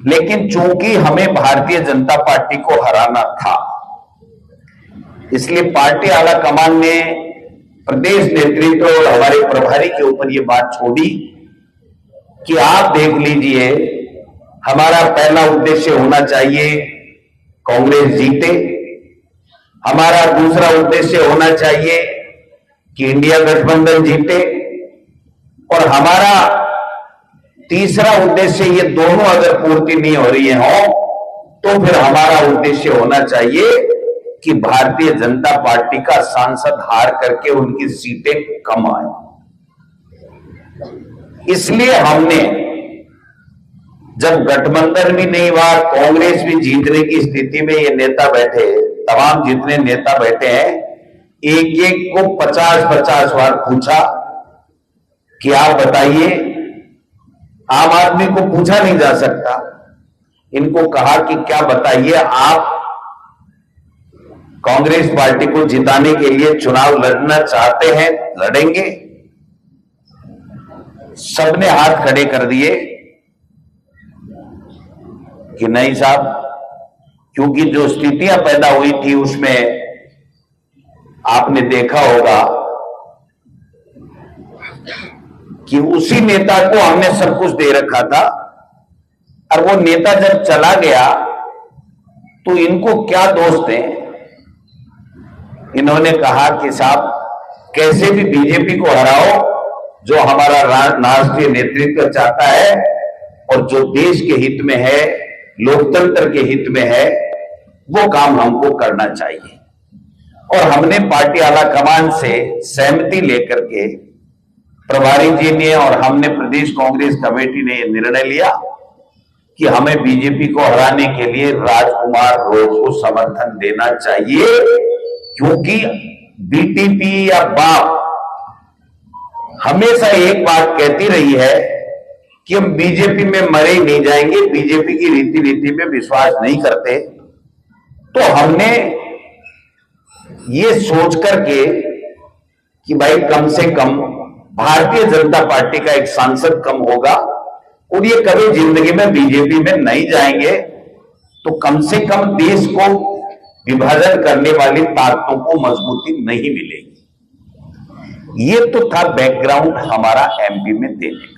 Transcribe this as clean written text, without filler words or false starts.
लेकिन चूंकि हमें भारतीय जनता पार्टी को हराना था, इसलिए पार्टी आला कमान ने प्रदेश नेतृत्व और हमारे प्रभारी के ऊपर यह बात छोड़ी कि आप देख लीजिए, हमारा पहला उद्देश्य होना चाहिए कांग्रेस जीते, हमारा दूसरा उद्देश्य होना चाहिए कि इंडिया गठबंधन जीते, और हमारा तीसरा उद्देश्य, ये दोनों अगर पूर्ति नहीं हो रही हो तो फिर हमारा उद्देश्य होना चाहिए कि भारतीय जनता पार्टी का सांसद हार करके उनकी सीटें कम आए। इसलिए हमने, जब गठबंधन भी नहीं हुआ, कांग्रेस भी जीतने की स्थिति में ये नेता बैठे, तमाम जितने नेता बैठे हैं, एक एक को 50-50 बार पूछा कि आप बताइए, आम आदमी को पूछा नहीं जा सकता, इनको कहा कि क्या बताइए, आप कांग्रेस पार्टी को जिताने के लिए चुनाव लड़ना चाहते हैं, लड़ेंगे? सबने हाथ खड़े कर दिए कि नहीं साहब, क्योंकि जो स्थितियां पैदा हुई थी उसमें आपने देखा होगा कि उसी नेता को हमने सब कुछ दे रखा था, और वो नेता जब चला गया तो इनको क्या दोष दें? इन्होंने कहा कि साहब, कैसे भी बीजेपी को हराओ, जो हमारा राष्ट्रीय नेतृत्व चाहता है और जो देश के हित में है, लोकतंत्र के हित में है, वो काम हमको करना चाहिए। और हमने पार्टी आला कमान से सहमति लेकर के प्रभारी जी ने और हमने प्रदेश कांग्रेस कमेटी ने यह निर्णय लिया कि हमें बीजेपी को हराने के लिए राजकुमार रोज को समर्थन देना चाहिए, क्योंकि बीटीपी या बाप हमेशा एक बात कहती रही है कि हम बीजेपी में मरे ही नहीं जाएंगे, बीजेपी की रीति नीति में विश्वास नहीं करते। तो हमने ये सोच करके कि भाई कम से कम भारतीय जनता पार्टी का एक सांसद कम होगा और ये कभी जिंदगी में बीजेपी में नहीं जाएंगे, तो कम से कम देश को विभाजन करने वाली ताकतों को मजबूती नहीं मिलेगी। ये तो था बैकग्राउंड हमारा एमपी में देने का।